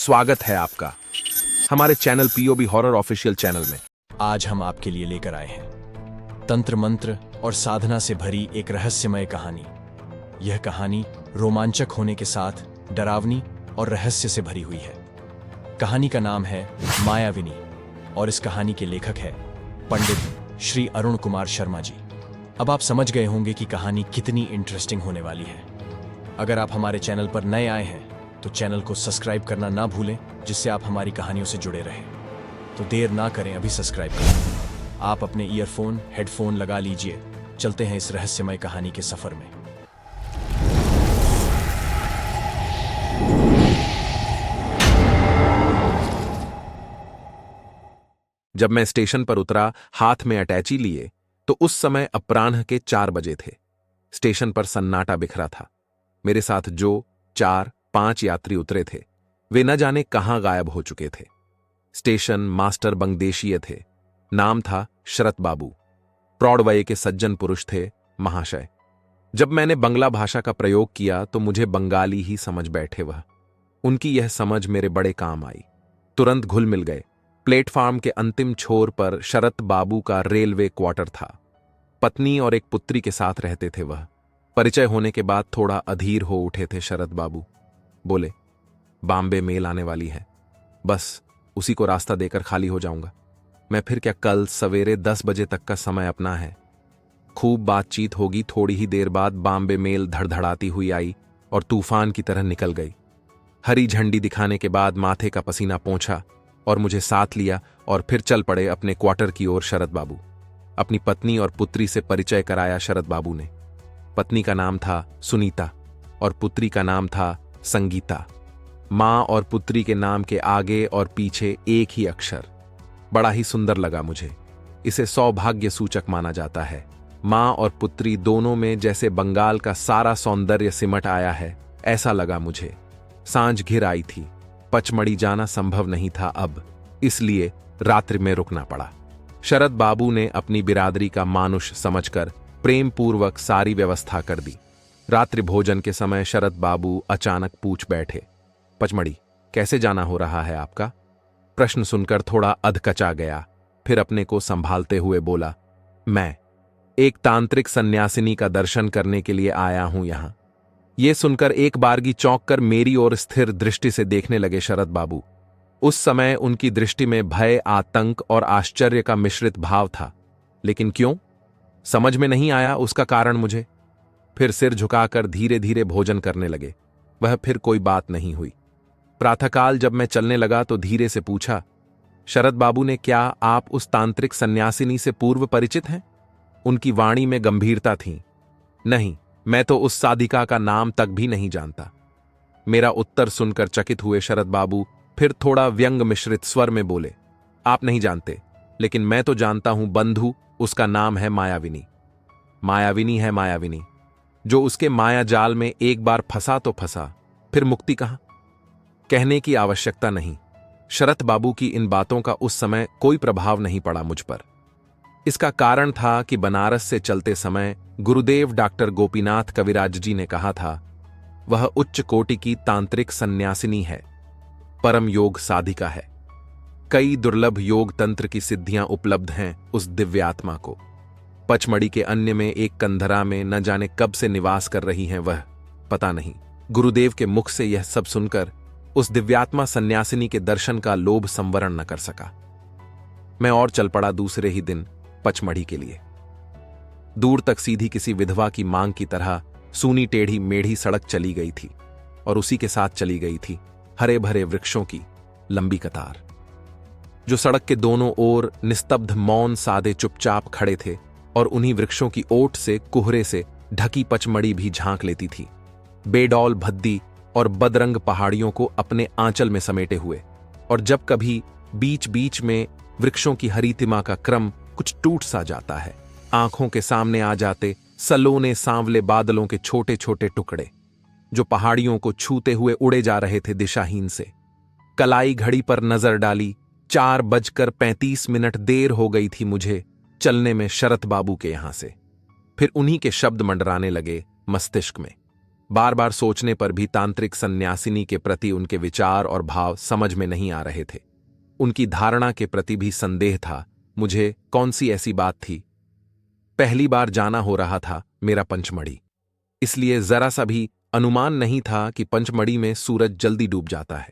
स्वागत है आपका हमारे channel POB horror official channel में। आज हम आपके लिए लेकर आए हैं तंत्र मंत्र और साधना से भरी एक रहस्यमय कहानी। यह कहानी रोमांचक होने के साथ डरावनी और रहस्य से भरी हुई है। कहानी का नाम है मायाविनी और इस कहानी के लेखक है पंडित श्री अरुण कुमार शर्मा जी। अब आप समझ गए होंगे कि कहानी कितनी इंटरेस्टिंग होने वाली है। अगर आप हमारे चैनल पर नए आए हैं तो चैनल को सब्सक्राइब करना ना भूलें, जिससे आप हमारी कहानियों से जुड़े रहें। तो देर ना करें, अभी सब्सक्राइब करें। आप अपने ईयरफोन हेडफोन लगा लीजिए। चलते हैं इस रहस्यमय कहानी के सफर में। जब मैं स्टेशन पर उतरा हाथ में अटैची लिए तो उस समय अपराह्न के 4 बजे थे। स्टेशन पर सन्नाटा बिखरा था। मेरे साथ जो 4-5 यात्री उतरे थे वे न जाने कहां गायब हो चुके थे। स्टेशन मास्टर बंगदेशीय थे। नाम था शरत बाबू। प्रौढ़ वय के सज्जन पुरुष थे, महाशय। जब मैंने बंगला भाषा का प्रयोग किया तो मुझे बंगाली ही समझ बैठे वह। उनकी यह समझ मेरे बड़े काम आई। तुरंत घुल मिल गए। प्लेटफार्म के अंतिम छोर पर शरत बाबू का रेलवे क्वार्टर था। पत्नी और एक पुत्री के साथ रहते थे वह। परिचय होने के बाद थोड़ा अधीर हो उठे थे शरत बाबू। बोले, बॉम्बे मेल आने वाली है, बस उसी को रास्ता देकर खाली हो जाऊंगा। मैं फिर क्या, कल सवेरे 10 बजे तक का समय अपना है। खूब बातचीत होगी। थोड़ी ही देर बाद बॉम्बे मेल धड़धड़ाती हुई आई और तूफान की तरह निकल गई। हरी झंडी दिखाने के बाद माथे का पसीना पोंछा और मुझे साथ लिया और फिर चल पड़े अपने क्वार्टर की ओर शरत बाबू। अपनी पत्नी और पुत्री से परिचय कराया शरत बाबू ने। पत्नी का नाम था सुनीता और पुत्री का नाम था संगीता। मां और पुत्री के नाम के आगे और पीछे एक ही अक्षर। बड़ा ही सुंदर लगा मुझे। इसे सौभाग्य सूचक माना जाता है। मां और पुत्री दोनों में जैसे बंगाल का सारा सौंदर्य सिमट आया है, ऐसा लगा मुझे। सांझ घिर आई थी। पचमढ़ी जाना संभव नहीं था अब, इसलिए रात्रि में रुकना पड़ा। शरत बाबू ने अपनी बिरादरी का मानुष समझकर प्रेम पूर्वक सारी व्यवस्था कर दी। रात्रि भोजन के समय शरत बाबू अचानक पूछ बैठे, पचमढ़ी कैसे जाना हो रहा है आपका? प्रश्न सुनकर थोड़ा अधकचा गया। फिर अपने को संभालते हुए बोला, मैं एक तांत्रिक सन्यासिनी का दर्शन करने के लिए आया हूं यहां। यह सुनकर एक बारगी चौंक कर मेरी ओर स्थिर दृष्टि से देखने लगे शरत बाबू। उस समय उनकी दृष्टि में भय, आतंक और आश्चर्य का मिश्रित भाव था। लेकिन क्यों, समझ में नहीं आया उसका कारण मुझे। फिर सिर झुकाकर धीरे धीरे भोजन करने लगे। वह फिर कोई बात नहीं हुई। प्रातःकाल जब मैं चलने लगा तो धीरे से पूछा, शरत बाबू ने, क्या आप उस तांत्रिक सन्यासिनी से पूर्व परिचित हैं? उनकी वाणी में गंभीरता थी। नहीं, मैं तो उस साधिका का नाम तक भी नहीं जानता। मेरा उत्तर सुनकर चकित हुए शरत बाबू फिर थोड़ा व्यंग मिश्रित स्वर में बोले, आप नहीं जानते, लेकिन मैं तो जानता हूं बंधु, उसका नाम है मायाविनी। मायाविनी है मायाविनी। जो उसके माया जाल में एक बार फंसा तो फंसा, फिर मुक्ति कहां? कहने की आवश्यकता नहीं। शरत बाबू की इन बातों का उस समय कोई प्रभाव नहीं पड़ा मुझ पर। इसका कारण था कि बनारस से चलते समय गुरुदेव डॉक्टर गोपीनाथ कविराज जी ने कहा था, वह उच्च कोटि की तांत्रिक सन्यासिनी है, परम योग साधिका है। कई दुर्लभ योग तंत्र की सिद्धियां उपलब्ध हैं उस दिव्यात्मा को। पचमढ़ी के अन्य में एक कंधरा में न जाने कब से निवास कर रही हैं वह, पता नहीं। गुरुदेव के मुख से यह सब सुनकर उस दिव्यात्मा सन्यासिनी के दर्शन का लोभ संवरण न कर सका। मैं और चल पड़ा दूसरे ही दिन पचमढ़ी के लिए। दूर तक सीधी किसी विधवा की मांग की तरह सूनी टेढ़ी मेढ़ी सड़क चली गई थी और उसी के साथ चली गई थी हरे भरे वृक्षों की लंबी कतार, जो सड़क के दोनों ओर निस्तब्ध मौन सादे चुपचाप खड़े थे और उन्हीं वृक्षों की ओट से कुहरे से ढकी पचमढ़ी भी झांक लेती थी, बेडौल भद्दी और बदरंग पहाड़ियों को अपने आंचल में समेटे हुए। और जब कभी बीच बीच में वृक्षों की हरितिमा का क्रम कुछ टूट सा जाता है, आंखों के सामने आ जाते सलोने सांवले बादलों के छोटे छोटे टुकड़े, जो पहाड़ियों को छूते हुए उड़े जा रहे थे दिशाहीन से। कलाई घड़ी पर नजर डाली, 4:35 देर हो गई थी मुझे चलने में शरत बाबू के यहां से। फिर उन्हीं के शब्द मंडराने लगे मस्तिष्क में, बार बार सोचने पर भी तांत्रिक सन्यासिनी के प्रति उनके विचार और भाव समझ में नहीं आ रहे थे। उनकी धारणा के प्रति भी संदेह था। मुझे कौन सी ऐसी बात थी? पहली बार जाना हो रहा था मेरा पंचमढ़ी, इसलिए जरा सा भी अनुमान नहीं था कि पंचमढ़ी में सूरज जल्दी डूब जाता है।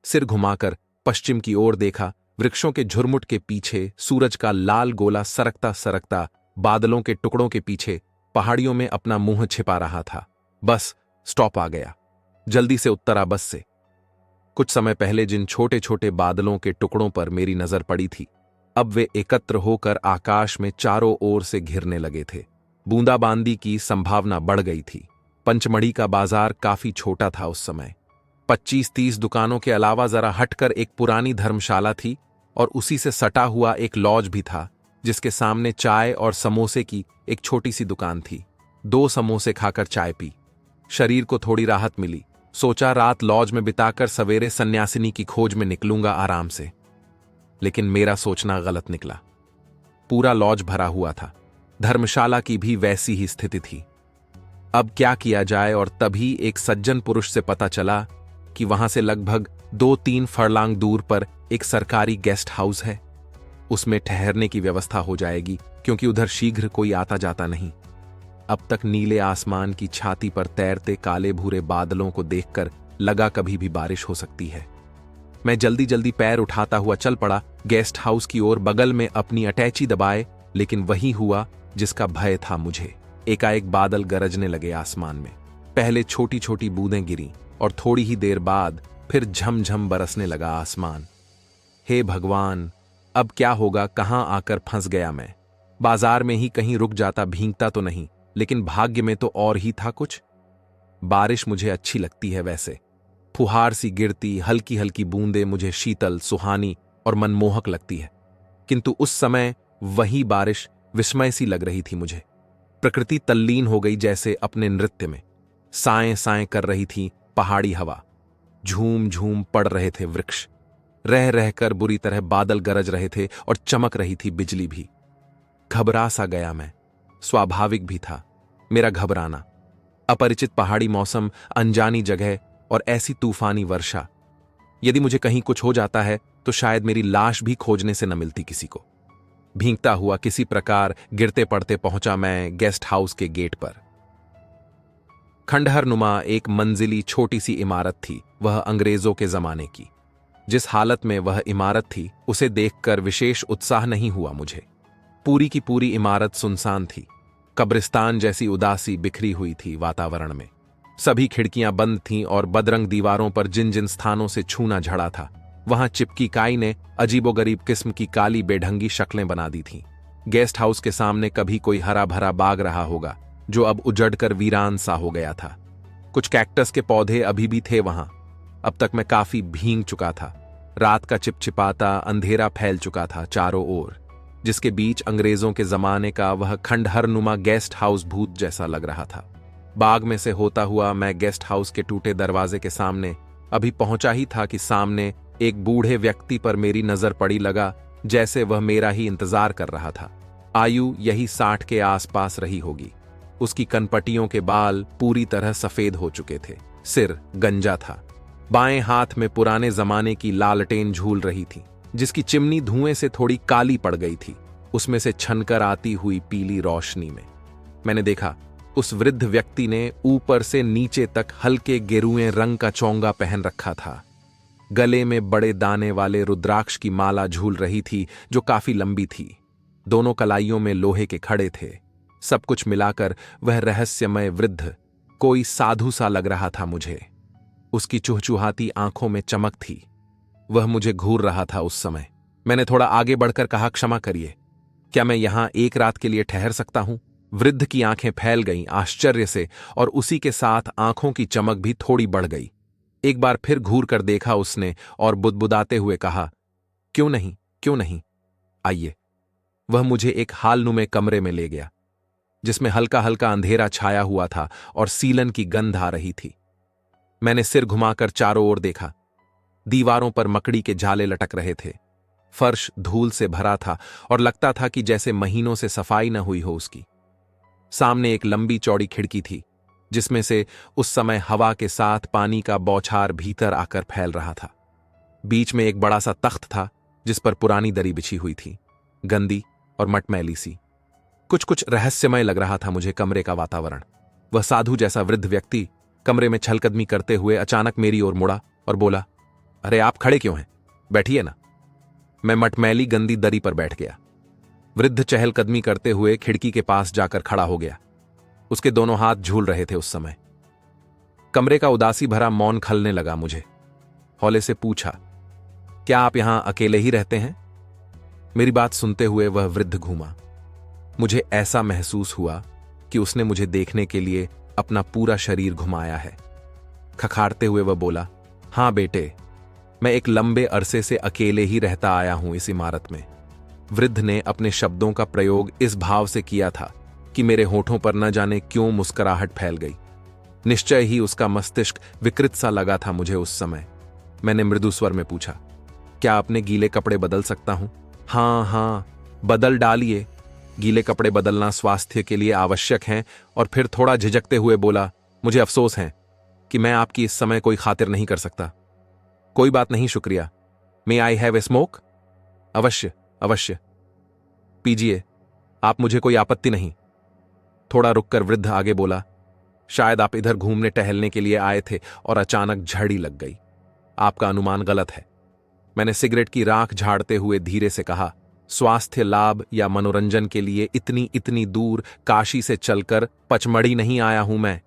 सिर घुमाकर पश्चिम की ओर देखा। वृक्षों के झुरमुट के पीछे सूरज का लाल गोला सरकता सरकता बादलों के टुकड़ों के पीछे पहाड़ियों में अपना मुंह छिपा रहा था। बस स्टॉप आ गया। जल्दी से उतरा बस से। कुछ समय पहले जिन छोटे छोटे बादलों के टुकड़ों पर मेरी नजर पड़ी थी, अब वे एकत्र होकर आकाश में चारों ओर से घिरने लगे थे। बूंदाबांदी की संभावना बढ़ गई थी। पंचमढ़ी का बाजार काफी छोटा था उस समय। 25-30 दुकानों के अलावा जरा हटकर एक पुरानी धर्मशाला थी और उसी से सटा हुआ एक लॉज भी था, जिसके सामने चाय और समोसे की एक छोटी सी दुकान थी। 2 समोसे खाकर चाय पी। शरीर को थोड़ी राहत मिली। सोचा रात लॉज में बिताकर सवेरे सन्यासिनी की खोज में निकलूंगा आराम से। लेकिन मेरा सोचना गलत निकला। पूरा लॉज भरा हुआ था। धर्मशाला की भी वैसी ही स्थिति थी। अब क्या किया जाए? और तभी एक सज्जन पुरुष से पता चला कि वहां से लगभग 2-3 फरलांग दूर पर एक सरकारी गेस्ट हाउस है। उसमें ठहरने की व्यवस्था हो जाएगी, क्योंकि उधर शीघ्र कोई आता जाता नहीं। अब तक नीले आसमान की छाती पर तैरते काले भूरे बादलों को देखकर लगा कभी भी बारिश हो सकती है। मैं जल्दी जल्दी पैर उठाता हुआ चल पड़ा गेस्ट हाउस की ओर, बगल में अपनी अटैची दबाए। लेकिन वही हुआ जिसका भय था मुझे। एकाएक बादल गरजने लगे आसमान में। पहले छोटी छोटी बूंदें गिरी और थोड़ी ही देर बाद फिर झमझम बरसने लगा आसमान। हे भगवान, अब क्या होगा? कहां आकर फंस गया मैं? बाजार में ही कहीं रुक जाता, भीगता तो नहीं, लेकिन भाग्य में तो और ही था कुछ। बारिश मुझे अच्छी लगती है वैसे। फुहार सी गिरती हल्की हल्की बूंदें मुझे शीतल, सुहानी और मनमोहक लगती है। किंतु उस समय वही बारिश विस्मय सी लग रही थी मुझे। प्रकृति तल्लीन हो गई जैसे अपने नृत्य में। साएं साएं कर रही थी पहाड़ी हवा। झूम झूम पड़ रहे थे वृक्ष। रह रहकर बुरी तरह बादल गरज रहे थे और चमक रही थी बिजली भी। घबरा सा गया मैं। स्वाभाविक भी था मेरा घबराना। अपरिचित पहाड़ी मौसम, अनजानी जगह और ऐसी तूफानी वर्षा। यदि मुझे कहीं कुछ हो जाता है तो शायद मेरी लाश भी खोजने से न मिलती किसी को। भीगता हुआ किसी प्रकार गिरते पड़ते पहुंचा मैं गेस्ट हाउस के गेट पर। खंडहर नुमा एक मंजिली छोटी सी इमारत थी, वह अंग्रेजों के जमाने की। जिस हालत में वह इमारत थी उसे देखकर विशेष उत्साह नहीं हुआ मुझे। पूरी की पूरी इमारत सुनसान थी। कब्रिस्तान जैसी उदासी बिखरी हुई थी वातावरण में। सभी खिड़कियां बंद थीं और बदरंग दीवारों पर जिन जिन स्थानों से छूना झड़ा था, वहां चिपकी काई ने अजीबोगरीब किस्म की काली बेढंगी शक्लें बना दी थीं। गेस्ट हाउस के सामने कभी कोई हरा भरा बाग रहा होगा, जो अब उजड़कर वीरान सा हो गया था। कुछ कैक्टस के पौधे अभी भी थे वहां। अब तक मैं काफी भीग चुका था। रात का चिपचिपाता अंधेरा फैल चुका था चारों ओर, जिसके बीच अंग्रेजों के जमाने का वह खंडहर नुमा गेस्ट हाउस भूत जैसा लग रहा था। बाग में से होता हुआ मैं गेस्ट हाउस के टूटे दरवाजे के सामने अभी पहुंचा ही था कि सामने एक बूढ़े व्यक्ति पर मेरी नजर पड़ी। लगा जैसे वह मेरा ही इंतजार कर रहा था। आयु यही 60 के आसपास रही होगी। उसकी कनपटियों के बाल पूरी तरह सफेद हो चुके थे। सिर गंजा था। बाएं हाथ में पुराने जमाने की लालटेन झूल रही थी, जिसकी चिमनी धुएं से थोड़ी काली पड़ गई थी, उसमें से छनकर आती हुई पीली रोशनी में। मैंने देखा उस वृद्ध व्यक्ति ने ऊपर से नीचे तक हल्के गेरुए रंग का चोंगा पहन रखा था। गले में बड़े दाने वाले रुद्राक्ष की माला झूल रही थी, जो काफी लंबी थी। दोनों कलाइयों में लोहे के खड़े थे। सब कुछ मिलाकर वह रहस्यमय वृद्ध कोई साधु सा लग रहा था मुझे। उसकी चुहचुहाती आंखों में चमक थी। वह मुझे घूर रहा था उस समय। मैंने थोड़ा आगे बढ़कर कहा, क्षमा करिए, क्या मैं यहां एक रात के लिए ठहर सकता हूं? वृद्ध की आंखें फैल गईं आश्चर्य से, और उसी के साथ आंखों की चमक भी थोड़ी बढ़ गई। एक बार फिर घूर कर देखा उसने और बुदबुदाते हुए कहा, क्यों नहीं, क्यों नहीं, आइए। वह मुझे एक हालनुमे कमरे में ले गया, जिसमें हल्का हल्का अंधेरा छाया हुआ था और सीलन की गंध आ रही थी। मैंने सिर घुमाकर चारों ओर देखा। दीवारों पर मकड़ी के जाले लटक रहे थे। फर्श धूल से भरा था और लगता था कि जैसे महीनों से सफाई न हुई हो उसकी। सामने एक लंबी चौड़ी खिड़की थी, जिसमें से उस समय हवा के साथ पानी का बौछार भीतर आकर फैल रहा था। बीच में एक बड़ा सा तख्त था जिस पर पुरानी दरी बिछी हुई थी, गंदी और मटमैली सी। कुछ कुछ रहस्यमय लग रहा था मुझे कमरे का वातावरण। वह साधु जैसा वृद्ध व्यक्ति कमरे में छलकदमी करते हुए अचानक मेरी ओर मुड़ा और बोला, अरे आप खड़े क्यों हैं, बैठिए ना। मैं मटमैली गंदी दरी पर बैठ गया। वृद्ध चहलकदमी करते हुए खिड़की के पास जाकर खड़ा हो गया। उसके दोनों हाथ झूल रहे थे उस समय। कमरे का उदासी भरा मौन खलने लगा मुझे। हौले से पूछा, क्या आप यहां अकेले ही रहते हैं? मेरी बात सुनते हुए वह वृद्ध घूमा। मुझे ऐसा महसूस हुआ कि उसने मुझे देखने के लिए अपना पूरा शरीर घुमाया है। खखाड़ते हुए वह बोला, हां बेटे, मैं एक लंबे अरसे से अकेले ही रहता आया हूं इस इमारत में। वृद्ध ने अपने शब्दों का प्रयोग इस भाव से किया था कि मेरे होठों पर न जाने क्यों मुस्कुराहट फैल गई। निश्चय ही उसका मस्तिष्क विकृत सा लगा था मुझे उस समय। मैंने मृदु स्वर में पूछा, क्या अपने गीले कपड़े बदल सकता हूं? हाँ, बदल डालिए। गीले कपड़े बदलना स्वास्थ्य के लिए आवश्यक है। और फिर थोड़ा झिझकते हुए बोला, मुझे अफसोस है कि मैं आपकी इस समय कोई खातिर नहीं कर सकता। कोई बात नहीं, शुक्रिया। मे आई हैव ए स्मोक? अवश्य अवश्य, पीजिए, आप, मुझे कोई आपत्ति नहीं। थोड़ा रुककर वृद्ध आगे बोला, शायद आप इधर घूमने टहलने के लिए आए थे और अचानक झड़ी लग गई। आपका अनुमान गलत है। मैंने सिगरेट की राख झाड़ते हुए धीरे से कहा, स्वास्थ्य लाभ या मनोरंजन के लिए इतनी इतनी दूर काशी से चलकर पचमढ़ी नहीं आया हूं मैं।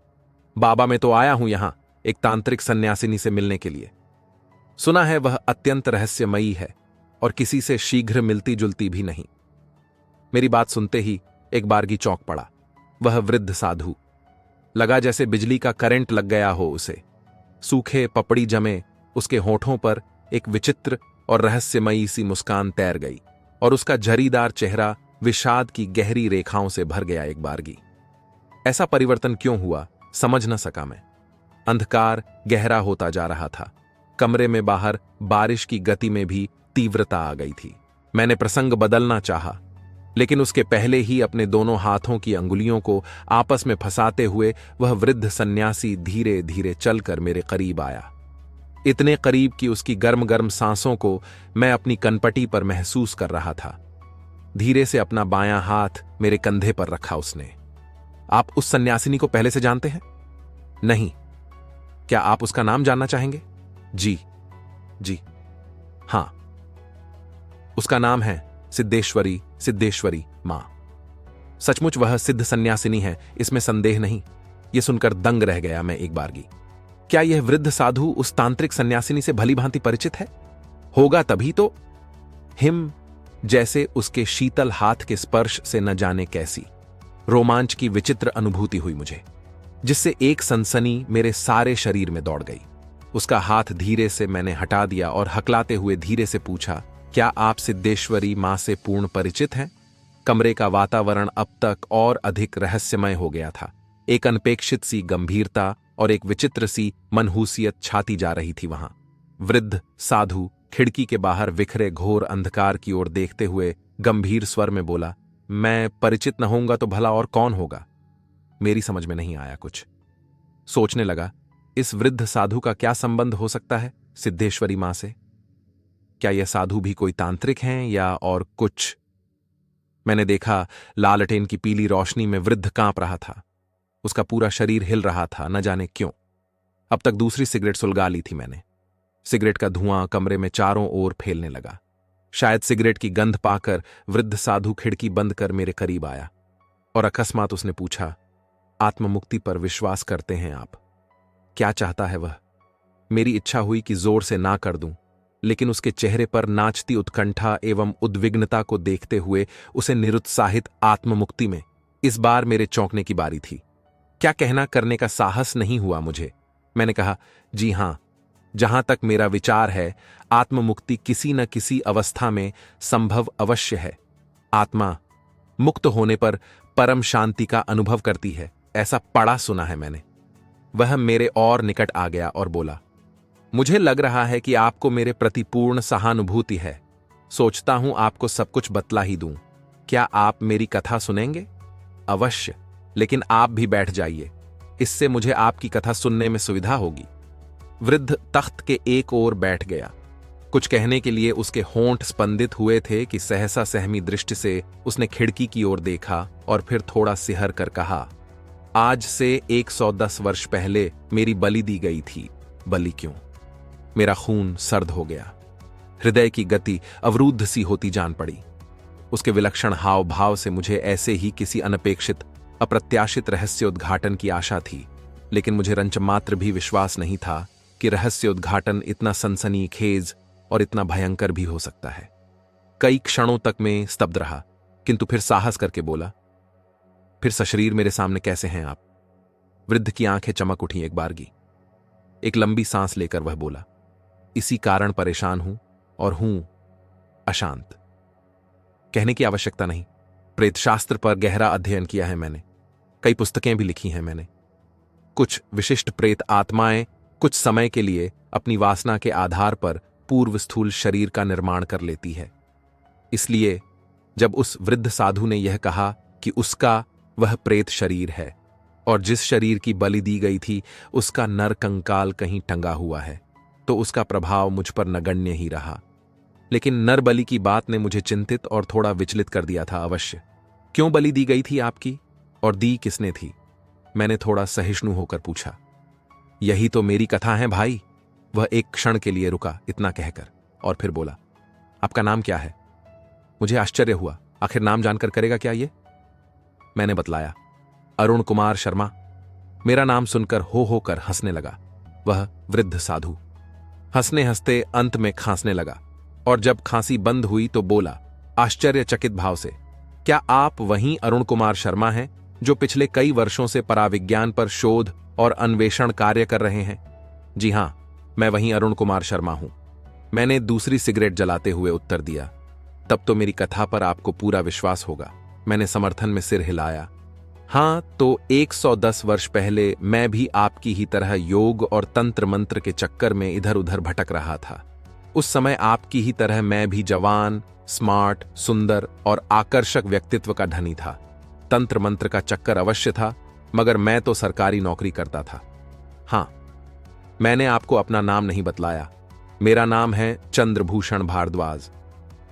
बाबा में तो आया हूं यहां एक तांत्रिक सन्यासिनी से मिलने के लिए। सुना है वह अत्यंत रहस्यमयी है और किसी से शीघ्र मिलती जुलती भी नहीं। मेरी बात सुनते ही एक बारगी चौंक पड़ा। वह वृद्ध साधु लगा जैसे बिजली का करंट लग गया हो उसे। सूखे पपड़ी जमे उसके होठों पर एक विचित्र और रहस्यमयी सी मुस्कान तैर गई और उसका झरीदार चेहरा विषाद की गहरी रेखाओं से भर गया एक बारगी। ऐसा परिवर्तन क्यों हुआ समझ न सका मैं। अंधकार गहरा होता जा रहा था। कमरे में बाहर बारिश की गति में भी तीव्रता आ गई थी। मैंने प्रसंग बदलना चाहा, लेकिन उसके पहले ही अपने दोनों हाथों की अंगुलियों को आपस में फंसाते हुए वह वृद्ध सन्यासी धीरे धीरे चलकर मेरे करीब आया। इतने करीब कि उसकी गर्म गर्म सांसों को मैं अपनी कनपटी पर महसूस कर रहा था। धीरे से अपना बायां हाथ मेरे कंधे पर रखा उसने। आप उस सन्यासिनी को पहले से जानते हैं? नहीं। क्या आप उसका नाम जानना चाहेंगे? जी जी, हां, उसका नाम है सिद्धेश्वरी मां। सचमुच वह सिद्ध सन्यासिनी है, इसमें संदेह नहीं। यह सुनकर दंग रह गया मैं एक बारगी। क्या यह वृद्ध साधु उस तांत्रिक सन्यासिनी से भली भांति परिचित है? होगा तभी तो। हिम जैसे उसके शीतल हाथ के स्पर्श से न जाने कैसी रोमांच की विचित्र अनुभूति हुई मुझे, जिससे एक सनसनी मेरे सारे शरीर में दौड़ गई। उसका हाथ धीरे से मैंने हटा दिया और हकलाते हुए धीरे से पूछा, क्या आप सिद्धेश्वरी मां से पूर्ण परिचित हैं? कमरे का वातावरण अब तक और अधिक रहस्यमय हो गया था। एक अनपेक्षित सी गंभीरता और एक विचित्र सी मनहूसियत छाती जा रही थी वहां। वृद्ध साधु खिड़की के बाहर बिखरे घोर अंधकार की ओर देखते हुए गंभीर स्वर में बोला, मैं परिचित न होऊंगा तो भला और कौन होगा? मेरी समझ में नहीं आया कुछ। सोचने लगा, इस वृद्ध साधु का क्या संबंध हो सकता है सिद्धेश्वरी मां से? क्या यह साधु भी कोई तांत्रिक हैं या और कुछ? मैंने देखा लालटेन की पीली रोशनी में वृद्ध कांप रहा था। उसका पूरा शरीर हिल रहा था, न जाने क्यों। अब तक दूसरी सिगरेट सुलगा ली थी मैंने। सिगरेट का धुआं कमरे में चारों ओर फैलने लगा। शायद सिगरेट की गंध पाकर वृद्ध साधु खिड़की बंद कर मेरे करीब आया और अकस्मात उसने पूछा, आत्ममुक्ति पर विश्वास करते हैं आप? क्या चाहता है वह? मेरी इच्छा हुई कि जोर से ना कर दूं, लेकिन उसके चेहरे पर नाचती उत्कंठा एवं उद्विग्नता को देखते हुए उसे निरुत्साहित आत्ममुक्ति में इस बार मेरे चौंकने की बारी थी। क्या कहना करने का साहस नहीं हुआ मुझे। मैंने कहा, जी हां, जहां तक मेरा विचार है आत्ममुक्ति किसी न किसी अवस्था में संभव अवश्य है। आत्मा मुक्त होने पर परम शांति का अनुभव करती है, ऐसा पढ़ा सुना है मैंने। वह मेरे और निकट आ गया और बोला, मुझे लग रहा है कि आपको मेरे प्रति पूर्ण सहानुभूति है। सोचता हूं आपको सब कुछ बतला ही दूं। क्या आप मेरी कथा सुनेंगे? अवश्य, लेकिन आप भी बैठ जाइए। इससे मुझे आपकी कथा सुनने में सुविधा होगी। वृद्ध तख्त के एक ओर बैठ गया। कुछ कहने के लिए उसके होंठ स्पंदित हुए थे कि सहसा सहमी दृष्टि से उसने खिड़की की ओर देखा और फिर थोड़ा सिहर कर कहा, आज से 110 वर्ष पहले मेरी बलि दी गई थी। बलि क्यों? मेरा खून सर्द हो गया। हृदय की गति अवरुद्ध सी होती जान पड़ी। उसके विलक्षण हाव भाव से मुझे ऐसे ही किसी अनपेक्षित अप्रत्याशित रहस्य उद्घाटन की आशा थी, लेकिन मुझे रंचमात्र भी विश्वास नहीं था कि रहस्य उद्घाटन इतना सनसनीखेज और इतना भयंकर भी हो सकता है। कई क्षणों तक मैं स्तब्ध रहा, किंतु फिर साहस करके बोला, फिर सशरीर मेरे सामने कैसे हैं आप? वृद्ध की आंखें चमक उठी एक बारगी। एक लंबी सांस लेकर वह बोला, इसी कारण परेशान हूं और हूं अशांत। कहने की आवश्यकता नहीं, प्रेतशास्त्र पर गहरा अध्ययन किया है मैंने, कई पुस्तकें भी लिखी हैं मैंने। कुछ विशिष्ट प्रेत आत्माएं कुछ समय के लिए अपनी वासना के आधार पर पूर्व स्थूल शरीर का निर्माण कर लेती है। इसलिए जब उस वृद्ध साधु ने यह कहा कि उसका वह प्रेत शरीर है और जिस शरीर की बलि दी गई थी उसका नर कंकाल कहीं टंगा हुआ है, तो उसका प्रभाव मुझ पर नगण्य ही रहा। लेकिन नर बलि की बात ने मुझे चिंतित और थोड़ा विचलित कर दिया था अवश्य। क्यों बलि दी गई थी आपकी, और दी किसने थी? मैंने थोड़ा सहिष्णु होकर पूछा। यही तो मेरी कथा है भाई। वह एक क्षण के लिए रुका इतना कहकर, और फिर बोला, आपका नाम क्या है? मुझे आश्चर्य हुआ, आखिर नाम जानकर करेगा क्या ये? मैंने बतलाया, अरुण कुमार शर्मा। मेरा नाम सुनकर हो होकर हंसने लगा वह वृद्ध साधु। हंसने हंसते अंत में खांसने लगा, और जब खांसी बंद हुई तो बोला आश्चर्यचकित भाव से, क्या आप वहीं अरुण कुमार शर्मा हैं जो पिछले कई वर्षों से पराविज्ञान पर शोध और अन्वेषण कार्य कर रहे हैं? जी हां, मैं वहीं अरुण कुमार शर्मा हूं। मैंने दूसरी सिगरेट जलाते हुए उत्तर दिया। तब तो मेरी कथा पर आपको पूरा विश्वास होगा। मैंने समर्थन में सिर हिलाया। हां, तो 110 वर्ष पहले मैं भी आपकी ही तरह योग और तंत्र मंत्र के चक्कर में इधर उधर भटक रहा था। उस समय आपकी ही तरह मैं भी जवान, स्मार्ट, सुंदर और आकर्षक व्यक्तित्व का धनी था। तंत्र मंत्र का चक्कर अवश्य था, मगर मैं तो सरकारी नौकरी करता था। हां, मैंने आपको अपना नाम नहीं बतलाया। मेरा नाम है चंद्रभूषण भारद्वाज।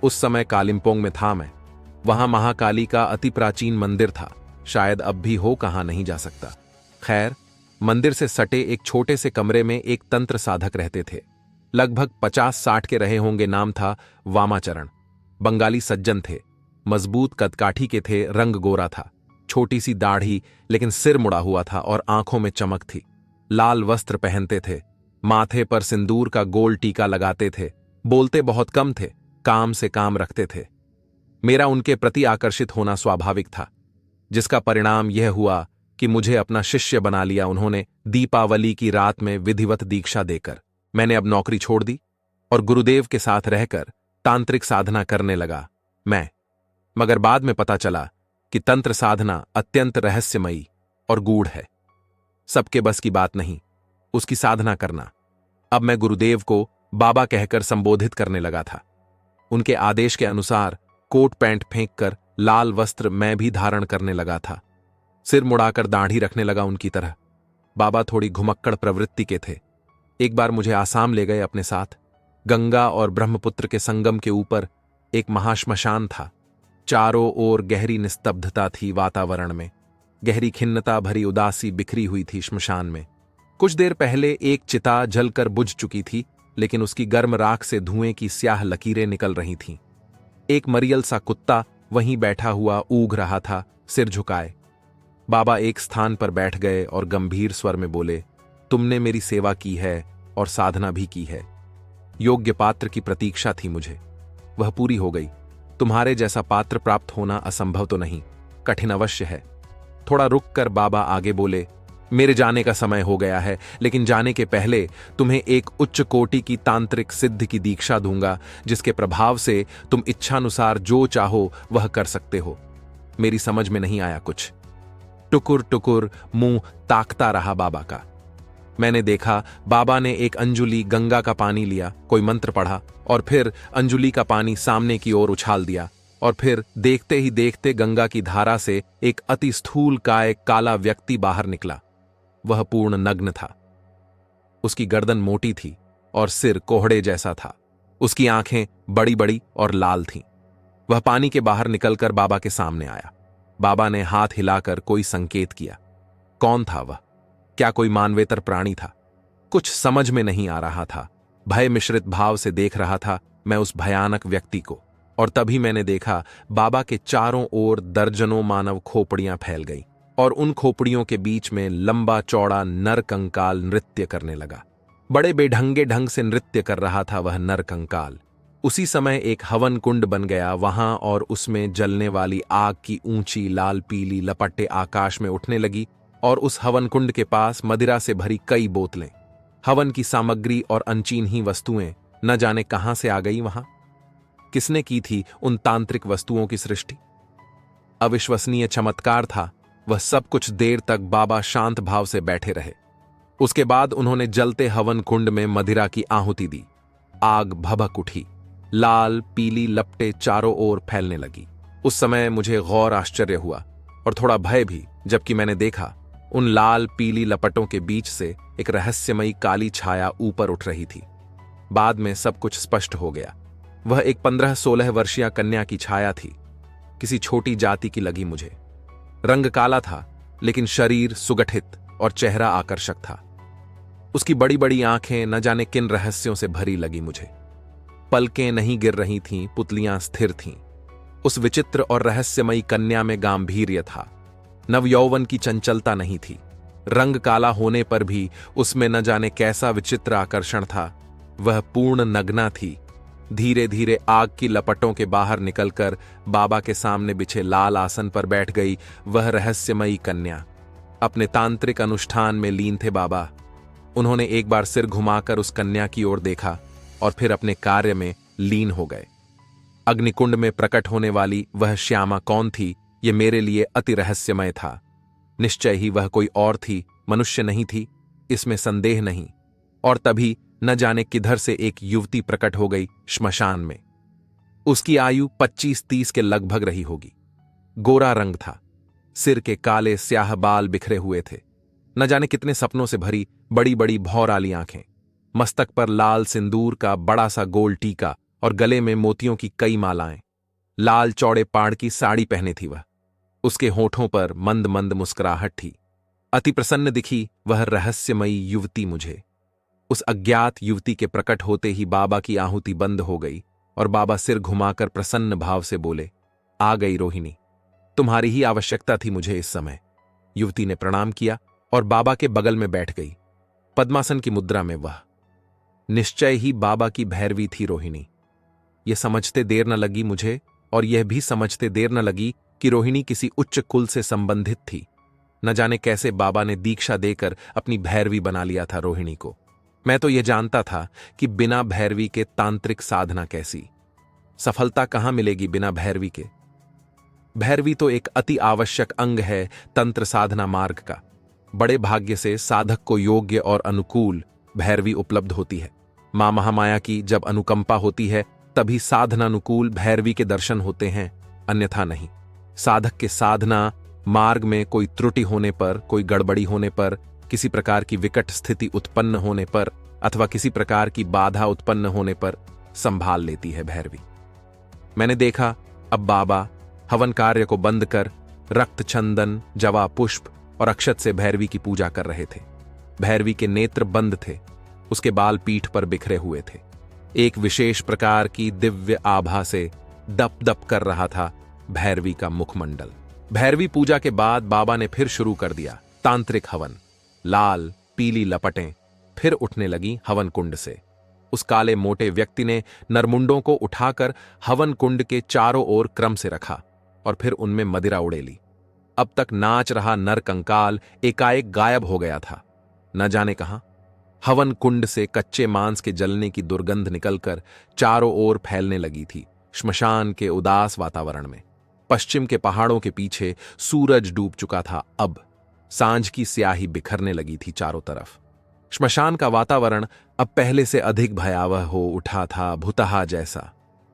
उस समय कालिंपोंग में था मैं। वहां महाकाली का अति प्राचीन मंदिर था, शायद अब भी हो, कहां नहीं जा सकता। खैर, मंदिर से सटे एक छोटे से कमरे में एक तंत्र साधक रहते थे। लगभग 50-60 के रहे होंगे। नाम था वामाचरण। बंगाली सज्जन थे, मजबूत कदकाठी के थे, रंग गोरा था, छोटी सी दाढ़ी, लेकिन सिर मुड़ा हुआ था और आंखों में चमक थी। लाल वस्त्र पहनते थे, माथे पर सिंदूर का गोल टीका लगाते थे, बोलते बहुत कम थे, काम से काम रखते थे। मेरा उनके प्रति आकर्षित होना स्वाभाविक था, जिसका परिणाम यह हुआ कि मुझे अपना शिष्य बना लिया उन्होंने दीपावली की रात में विधिवत दीक्षा देकर। मैंने अब नौकरी छोड़ दी और गुरुदेव के साथ रहकर तांत्रिक साधना करने लगा मैं। मगर बाद में पता चला कि तंत्र साधना अत्यंत रहस्यमयी और गूढ़ है। सबके बस की बात नहीं उसकी साधना करना। अब मैं गुरुदेव को बाबा कहकर संबोधित करने लगा था। उनके आदेश के अनुसार कोट पैंट फेंककर लाल वस्त्र मैं भी धारण करने लगा था। सिर मुड़ाकर दाढ़ी रखने लगा उनकी तरह। बाबा थोड़ी घुमक्कड़ प्रवृत्ति के थे। एक बार मुझे आसाम ले गए अपने साथ। गंगा और ब्रह्मपुत्र के संगम के ऊपर एक महाश्मशान था। चारों ओर गहरी निस्तब्धता थी वातावरण में। गहरी खिन्नता भरी उदासी बिखरी हुई थी श्मशान में। कुछ देर पहले एक चिता जलकर बुझ चुकी थी, लेकिन उसकी गर्म राख से धुएं की स्याह लकीरें निकल रही थीं। एक मरियल सा कुत्ता वहीं बैठा हुआ ऊग रहा था, सिर झुकाए। बाबा एक स्थान पर बैठ गए और गंभीर स्वर में बोले, तुमने मेरी सेवा की है और साधना भी की है। योग्य पात्र की प्रतीक्षा थी मुझे, वह पूरी हो गई। तुम्हारे जैसा पात्र प्राप्त होना असंभव तो नहीं, कठिन अवश्य है। थोड़ा रुककर बाबा आगे बोले, मेरे जाने का समय हो गया है, लेकिन जाने के पहले तुम्हें एक उच्च कोटि की तांत्रिक सिद्ध की दीक्षा दूंगा, जिसके प्रभाव से तुम इच्छानुसार जो चाहो वह कर सकते हो। मेरी समझ में नहीं आया कुछ। टुकुर टुकुर मुंह ताकता रहा बाबा का। मैंने देखा बाबा ने एक अंजुली गंगा का पानी लिया, कोई मंत्र पढ़ा और फिर अंजुली का पानी सामने की ओर उछाल दिया, और फिर देखते ही देखते गंगा की धारा से एक अति स्थूल काय काला व्यक्ति बाहर निकला। वह पूर्ण नग्न था। उसकी गर्दन मोटी थी और सिर कोहड़े जैसा था। उसकी आंखें बड़ी बड़ी और लाल थीं। वह पानी के बाहर निकलकर बाबा के सामने आया। बाबा ने हाथ हिलाकर कोई संकेत किया। कौन था वह? क्या कोई मानवेतर प्राणी था? कुछ समझ में नहीं आ रहा था। भय मिश्रित भाव से देख रहा था मैं उस भयानक व्यक्ति को। और तभी मैंने देखा बाबा के चारों ओर दर्जनों मानव खोपड़ियां फैल गईं और उन खोपड़ियों के बीच में लंबा चौड़ा नर कंकाल नृत्य करने लगा। बड़े बेढंगे ढंग से नृत्य कर रहा था वह नर कंकाल। उसी समय एक हवन कुंड बन गया वहां और उसमें जलने वाली आग की ऊंची लाल पीली लपटें आकाश में उठने लगी और उस हवन कुंड के पास मदिरा से भरी कई बोतलें, हवन की सामग्री और अनचीन्ही वस्तुएं न जाने कहां से आ गई वहां। किसने की थी उन तांत्रिक वस्तुओं की सृष्टि? अविश्वसनीय चमत्कार था। वह सब कुछ देर तक बाबा शांत भाव से बैठे रहे। उसके बाद उन्होंने जलते हवन कुंड में मदिरा की आहुति दी। आग भभक उठी। लाल पीली लपटें चारों ओर फैलने लगी। उस समय मुझे गौर आश्चर्य हुआ और थोड़ा भय भी, जबकि मैंने देखा उन लाल पीली लपटों के बीच से एक रहस्यमयी काली छाया ऊपर उठ रही थी। बाद में सब कुछ स्पष्ट हो गया। वह एक 15-16 वर्षीय कन्या की छाया थी। किसी छोटी जाति की लगी मुझे। रंग काला था लेकिन शरीर सुगठित और चेहरा आकर्षक था। उसकी बड़ी बड़ी आंखें न जाने किन रहस्यों से भरी लगी मुझे। पलकें नहीं गिर रही थीं, पुतलियां स्थिर थीं। उस विचित्र और रहस्यमयी कन्या में गांभीर्य था। नवयौवन की चंचलता नहीं थी। रंग काला होने पर भी उसमें न जाने कैसा विचित्र आकर्षण था। वह पूर्ण नग्ना थी। धीरे धीरे आग की लपटों के बाहर निकलकर बाबा के सामने बिछे लाल आसन पर बैठ गई वह रहस्यमयी कन्या। अपने तांत्रिक अनुष्ठान में लीन थे बाबा। उन्होंने एक बार सिर घुमाकर उस कन्या की ओर देखा और फिर अपने कार्य में लीन हो गए। अग्निकुंड में प्रकट होने वाली वह श्यामा कौन थी, ये मेरे लिए अति रहस्यमय था। निश्चय ही वह कोई और थी, मनुष्य नहीं थी, इसमें संदेह नहीं। और तभी न जाने किधर से एक युवती प्रकट हो गई श्मशान में। उसकी आयु 25-30 के लगभग रही होगी। गोरा रंग था। सिर के काले स्याह बाल बिखरे हुए थे। न जाने कितने सपनों से भरी बड़ी बड़ी भौराली आंखें। मस्तक पर लाल सिंदूर का बड़ा सा गोल टीका और गले में मोतियों की कई मालाएं। लाल चौड़े पाड़ की साड़ी पहने थी वह। उसके होठों पर मंद मंद मुस्कुराहट थी। अति प्रसन्न दिखी वह रहस्यमयी युवती मुझे। उस अज्ञात युवती के प्रकट होते ही बाबा की आहुति बंद हो गई और बाबा सिर घुमाकर प्रसन्न भाव से बोले, आ गई रोहिणी, तुम्हारी ही आवश्यकता थी मुझे इस समय। युवती ने प्रणाम किया और बाबा के बगल में बैठ गई, पद्मासन की मुद्रा में। वह निश्चय ही बाबा की भैरवी थी रोहिणी। यह समझते देर न लगी मुझे और यह भी समझते देर न लगी कि रोहिणी किसी उच्च कुल से संबंधित थी। न जाने कैसे बाबा ने दीक्षा देकर अपनी भैरवी बना लिया था रोहिणी को। मैं तो यह जानता था कि बिना भैरवी के तांत्रिक साधना कैसी, सफलता कहां मिलेगी बिना भैरवी के। भैरवी तो एक अति आवश्यक अंग है तंत्र साधना मार्ग का। बड़े भाग्य से साधक को योग्य और अनुकूल भैरवी उपलब्ध होती है। मां महामाया की जब अनुकंपा होती है तभी साधनानुकूल भैरवी के दर्शन होते हैं, अन्यथा नहीं। साधक के साधना मार्ग में कोई त्रुटि होने पर, कोई गड़बड़ी होने पर, किसी प्रकार की विकट स्थिति उत्पन्न होने पर अथवा किसी प्रकार की बाधा उत्पन्न होने पर संभाल लेती है भैरवी। मैंने देखा अब बाबा हवन कार्य को बंद कर रक्त, चंदन, जवा, पुष्प और अक्षत से भैरवी की पूजा कर रहे थे। भैरवी के नेत्र बंद थे। उसके बाल पीठ पर बिखरे हुए थे। एक विशेष प्रकार की दिव्य आभा से दप दप कर रहा था भैरवी का मुखमंडल। भैरवी पूजा के बाद बाबा ने फिर शुरू कर दिया तांत्रिक हवन। लाल पीली लपटें फिर उठने लगी हवन कुंड से। उस काले मोटे व्यक्ति ने नरमुंडों को उठाकर हवन कुंड के चारों ओर क्रम से रखा और फिर उनमें मदिरा उड़ेली। अब तक नाच रहा नर कंकाल एकाएक गायब हो गया था। न जाने कहां। हवन कुंड से कच्चे मांस के जलने की दुर्गंध निकलकर चारों ओर फैलने लगी थी। श्मशान के उदास वातावरण में पश्चिम के पहाड़ों के पीछे सूरज डूब चुका था। अब सांझ की स्याही बिखरने लगी थी चारों तरफ। श्मशान का वातावरण अब पहले से अधिक भयावह हो उठा था, भुतहा जैसा।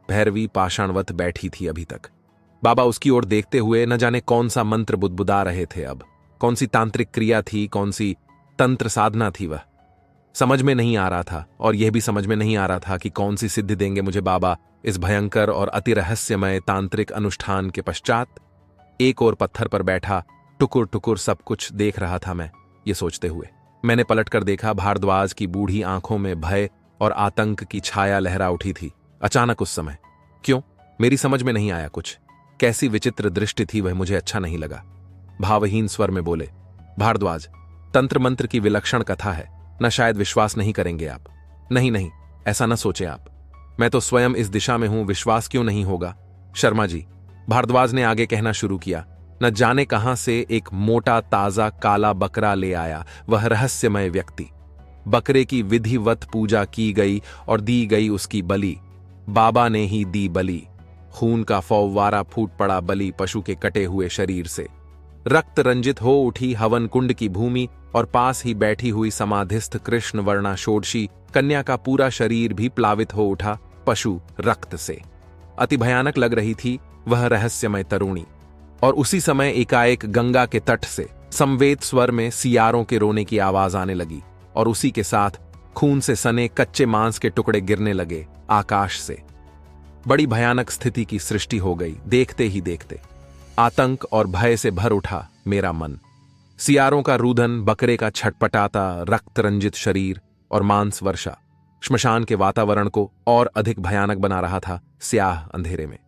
भैरवी पाषाणवत बैठी थी अभी तक। बाबा उसकी ओर देखते हुए न जाने कौन सा मंत्र बुदबुदा रहे थे। अब कौन सी तांत्रिक क्रिया थी, कौन सी तंत्र साधना थी वह। समझ में नहीं आ रहा था, और यह भी समझ में नहीं आ रहा था कि कौन सी सिद्धि देंगे मुझे बाबा इस भयंकर और अति रहस्यमय तांत्रिक अनुष्ठान के पश्चात। एक और पत्थर पर बैठा टुकुर टुकुर सब कुछ देख रहा था मैं, ये सोचते हुए मैंने पलटकर देखा, भारद्वाज की बूढ़ी आंखों में भय और आतंक की छाया लहरा उठी थी अचानक उस समय। क्यों, मेरी समझ में नहीं आया कुछ। कैसी विचित्र दृष्टि थी वह, मुझे अच्छा नहीं लगा। भावहीन स्वर में बोले, भारद्वाज, तंत्र मंत्र की विलक्षण कथा है, न शायद विश्वास नहीं करेंगे आप। नहीं नहीं, ऐसा न सोचे आप, मैं तो स्वयं इस दिशा में हूं, विश्वास क्यों नहीं होगा शर्मा जी। भारद्वाज ने आगे कहना शुरू किया, न जाने कहां से एक मोटा ताजा काला बकरा ले आया वह रहस्यमय व्यक्ति। बकरे की विधिवत पूजा की गई और दी गई उसकी बलि। बाबा ने ही दी बलि। खून का फौवारा फूट पड़ा बलि पशु के कटे हुए शरीर से। रक्त रंजित हो उठी हवन कुंड की भूमि, और पास ही बैठी हुई समाधिस्थ कृष्ण वर्णा षोडशी कन्या का पूरा शरीर भी प्लावित हो उठा पशु रक्त से। अति भयानक लग रही थी वह रहस्यमय तरुणी। और उसी समय एकाएक गंगा के तट से संवेद स्वर में सियारों के रोने की आवाज आने लगी, और उसी के साथ खून से सने कच्चे मांस के टुकड़े गिरने लगे आकाश से। बड़ी भयानक स्थिति की सृष्टि हो गई। देखते ही देखते आतंक और भय से भर उठा मेरा मन। सियारों का रुदन, बकरे का छटपटाता रक्त रंजित शरीर और मांस वर्षा श्मशान के वातावरण को और अधिक भयानक बना रहा था। स्याह अंधेरे में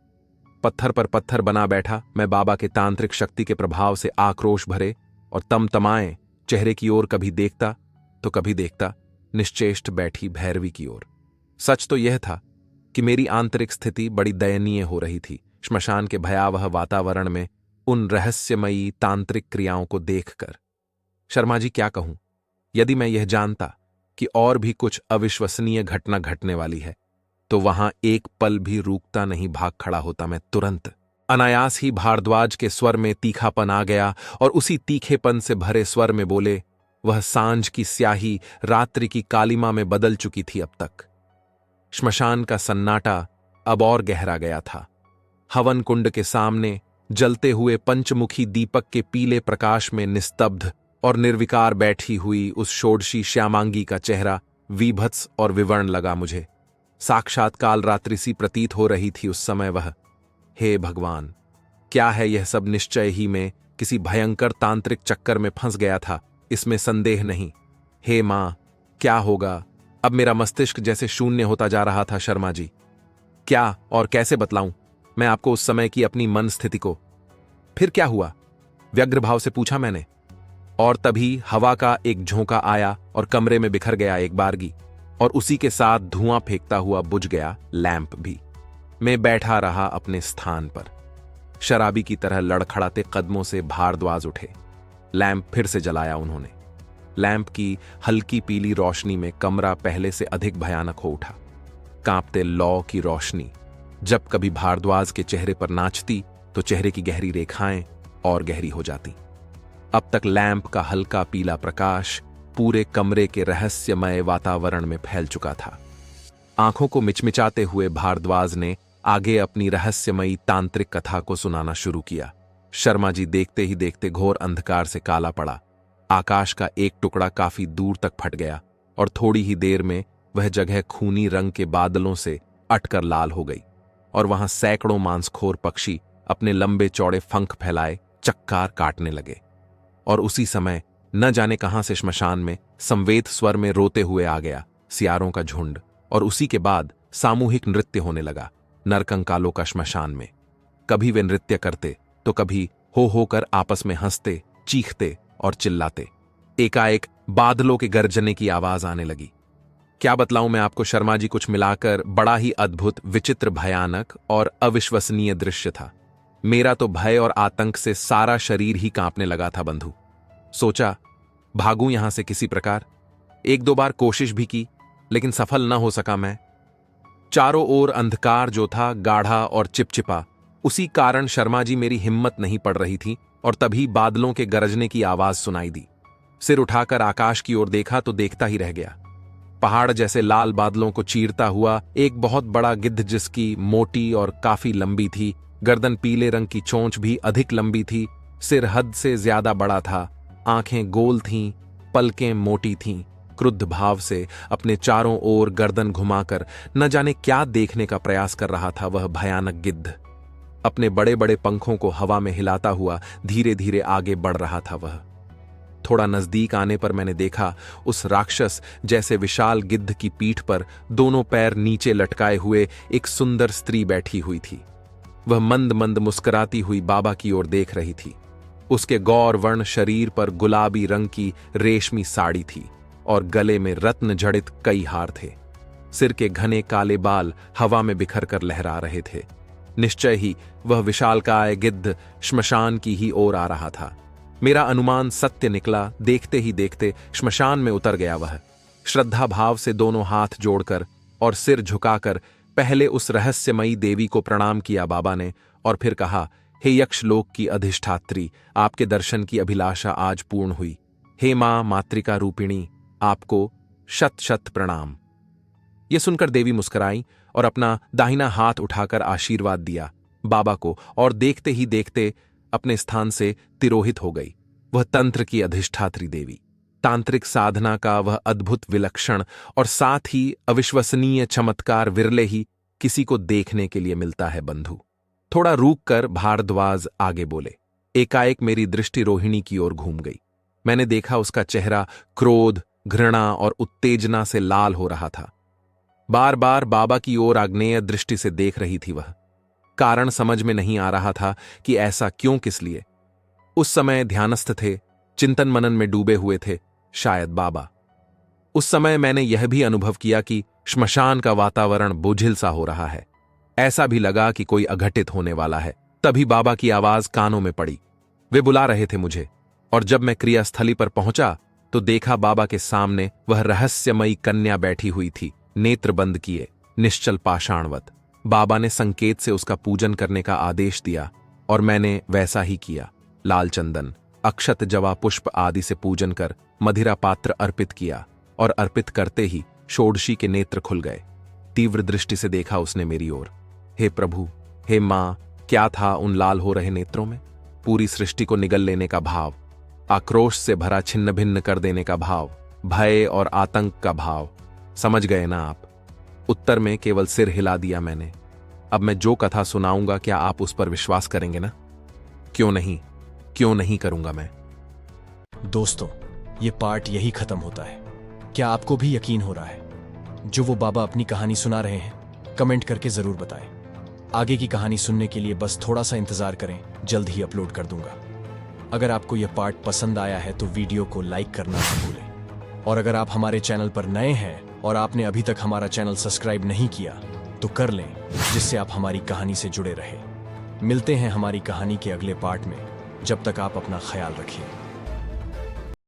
पत्थर पर पत्थर बना बैठा मैं बाबा के तांत्रिक शक्ति के प्रभाव से आक्रोश भरे और तमतमाए चेहरे की ओर कभी देखता तो कभी देखता निश्चेष्ट बैठी भैरवी की ओर। सच तो यह था कि मेरी आंतरिक स्थिति बड़ी दयनीय हो रही थी श्मशान के भयावह वातावरण में उन रहस्यमयी तांत्रिक क्रियाओं को देखकर। शर्मा जी, क्या कहूं, यदि मैं यह जानता कि और भी कुछ अविश्वसनीय घटना घटने वाली है तो वहां एक पल भी रुकता नहीं भाग खड़ा होता मैं तुरंत। अनायास ही भारद्वाज के स्वर में तीखापन आ गया, और उसी तीखेपन से भरे स्वर में बोले, वह सांझ की स्याही रात्रि की कालिमा में बदल चुकी थी अब तक। श्मशान का सन्नाटा अब और गहरा गया था। हवन कुंड के सामने जलते हुए पंचमुखी दीपक के पीले प्रकाश में निस्तब्ध और निर्विकार बैठी हुई उस षोडशी श्यामांगी का चेहरा विभत्स और विवर्ण लगा मुझे। साक्षात काल रात्रि सी प्रतीत हो रही थी उस समय वह। हे भगवान, क्या है यह सब? निश्चय ही में किसी भयंकर तांत्रिक चक्कर में फंस गया था, इसमें संदेह नहीं। हे मां, क्या होगा अब? मेरा मस्तिष्क जैसे शून्य होता जा रहा था शर्मा जी। क्या और कैसे बतलाऊं मैं आपको उस समय की अपनी मन स्थिति को? फिर क्या हुआ? व्यग्र भाव से पूछा मैंने। और तभी हवा का एक झोंका आया और कमरे में बिखर गया एक बारगी, और उसी के साथ धुआं फेंकता हुआ बुझ गया लैंप भी। मैं बैठा रहा अपने स्थान पर। शराबी की तरह लड़खड़ाते कदमों से भारद्वाज उठे। लैंप फिर से जलाया उन्होंने। लैंप की हल्की पीली रोशनी में कमरा पहले से अधिक भयानक हो उठा। कांपते लौ की रोशनी जब कभी भारद्वाज के चेहरे पर नाचती तो चेहरे की गहरी रेखाएं और गहरी हो जाती। अब तक लैंप का हल्का पीला प्रकाश पूरे कमरे के रहस्यमय वातावरण में फैल चुका था। आंखों को मिचमिचाते हुए भारद्वाज ने आगे अपनी रहस्यमयी तांत्रिक कथा को सुनाना शुरू किया। शर्मा जी देखते ही देखते घोर अंधकार से काला पड़ा। आकाश का एक टुकड़ा काफी दूर तक फट गया और थोड़ी ही देर में वह जगह खूनी रंग के बादलों से अटकर लाल हो गई, और वहां सैकड़ों मांसखोर पक्षी अपने लंबे चौड़े फंख फैलाए चक्कार काटने लगे। और उसी समय न जाने कहां से श्मशान में संवेद स्वर में रोते हुए आ गया सियारों का झुंड, और उसी के बाद सामूहिक नृत्य होने लगा नरकंकालों का श्मशान में। कभी वे नृत्य करते तो कभी हो होकर आपस में हंसते, चीखते और चिल्लाते। एकाएक बादलों के गरजने की आवाज आने लगी। क्या बतलाऊं मैं आपको शर्मा जी, कुछ मिलाकर बड़ा ही अद्भुत, विचित्र, भयानक और अविश्वसनीय दृश्य था। मेरा तो भय और आतंक से सारा शरीर ही कांपने लगा था बंधु। सोचा भागूं यहां से किसी प्रकार। एक दो बार कोशिश भी की लेकिन सफल न हो सका मैं। चारों ओर अंधकार जो था गाढ़ा और चिपचिपा, उसी कारण शर्मा जी मेरी हिम्मत नहीं पड़ रही थी, और तभी बादलों के गरजने की आवाज सुनाई दी। सिर उठाकर आकाश की ओर देखा तो देखता ही रह गया। पहाड़ जैसे लाल बादलों को चीरता हुआ एक बहुत बड़ा गिद्ध, जिसकी मोटी और काफी लंबी थी, गर्दन पीले रंग की चोंच भी अधिक लंबी थी, सिर हद से ज्यादा बड़ा था, आंखें गोल थीं, पलकें मोटी थीं। क्रुद्ध भाव से अपने चारों ओर गर्दन घुमाकर न जाने क्या देखने का प्रयास कर रहा था वह भयानक गिद्ध। अपने बड़े बड़े पंखों को हवा में हिलाता हुआ धीरे धीरे आगे बढ़ रहा था वह। थोड़ा नजदीक आने पर मैंने देखा उस राक्षस जैसे विशाल गिद्ध की पीठ पर दोनों पैर नीचे लटकाए हुए एक सुंदर स्त्री बैठी हुई थी। वह मंद मंद मुस्कुराती हुई बाबा की ओर देख रही थी। उसके गौर वर्ण शरीर पर गुलाबी रंग की रेशमी साड़ी थी और गले में रत्न जड़ित कई हार थे। सिर के घने काले बाल हवा में बिखर कर लहरा रहे थे। निश्चय ही वह विशालकाय गिद्ध श्मशान की ही ओर आ रहा था। मेरा अनुमान सत्य निकला। देखते ही देखते श्मशान में उतर गया वह। श्रद्धा भाव से दोनों हाथ जोड़कर और सिर झुकाकर पहले उस रहस्यमयी देवी को प्रणाम किया बाबा ने, और फिर कहा, हे यक्षलोक की अधिष्ठात्री, आपके दर्शन की अभिलाषा आज पूर्ण हुई। हे मां मातृका रूपिणी, आपको शत शत प्रणाम। यह सुनकर देवी मुस्कुराई और अपना दाहिना हाथ उठाकर आशीर्वाद दिया बाबा को, और देखते ही देखते अपने स्थान से तिरोहित हो गई। वह तंत्र की अधिष्ठात्री देवी, तांत्रिक साधना का वह अद्भुत विलक्षण और साथ ही अविश्वसनीय चमत्कार विरले ही किसी को देखने के लिए मिलता है बंधु। थोड़ा रूक कर भारद्वाज आगे बोले। एकाएक मेरी दृष्टि रोहिणी की ओर घूम गई। मैंने देखा उसका चेहरा क्रोध, घृणा और उत्तेजना से लाल हो रहा था। बार बार बाबा की ओर आग्नेय दृष्टि से देख रही थी वह। कारण समझ में नहीं आ रहा था कि ऐसा क्यों, किस लिए। उस समय ध्यानस्थ थे, चिंतन मनन में डूबे हुए थे शायद बाबा। उस समय मैंने यह भी अनुभव किया कि श्मशान का वातावरण बोझिल सा हो रहा है। ऐसा भी लगा कि कोई अघटित होने वाला है। तभी बाबा की आवाज कानों में पड़ी। वे बुला रहे थे मुझे, और जब मैं क्रियास्थली पर पहुंचा तो देखा बाबा के सामने वह रहस्यमयी कन्या बैठी हुई थी, नेत्र बंद किए, निश्चल पाषाणवत। बाबा ने संकेत से उसका पूजन करने का आदेश दिया और मैंने वैसा ही किया। लाल चंदन, अक्षत, जवा, पुष्प आदि से पूजन कर मदिरा पात्र अर्पित किया, और अर्पित करते ही षोडशी के नेत्र खुल गए। तीव्र दृष्टि से देखा उसने मेरी ओर। हे प्रभु, हे मां, क्या था उन लाल हो रहे नेत्रों में? पूरी सृष्टि को निगल लेने का भाव, आक्रोश से भरा छिन्न भिन्न कर देने का भाव, भय और आतंक का भाव। समझ गए ना आप? उत्तर में केवल सिर हिला दिया मैंने। अब मैं जो कथा सुनाऊंगा क्या आप उस पर विश्वास करेंगे ना? क्यों नहीं करूंगा मैं। दोस्तों, ये पार्ट यही खत्म होता है। क्या आपको भी यकीन हो रहा है जो वो बाबा अपनी कहानी सुना रहे हैं? कमेंट करके जरूर बताएं। आगे की कहानी सुनने के लिए बस थोड़ा सा इंतजार करें, जल्द ही अपलोड कर दूंगा। अगर आपको यह पार्ट पसंद आया है तो वीडियो को लाइक करना न भूलें, और अगर आप हमारे चैनल पर नए हैं और आपने अभी तक हमारा चैनल सब्सक्राइब नहीं किया तो कर लें, जिससे आप हमारी कहानी से जुड़े रहें। मिलते हैं हमारी कहानी के अगले पार्ट में। जब तक आप अपना ख्याल रखिए।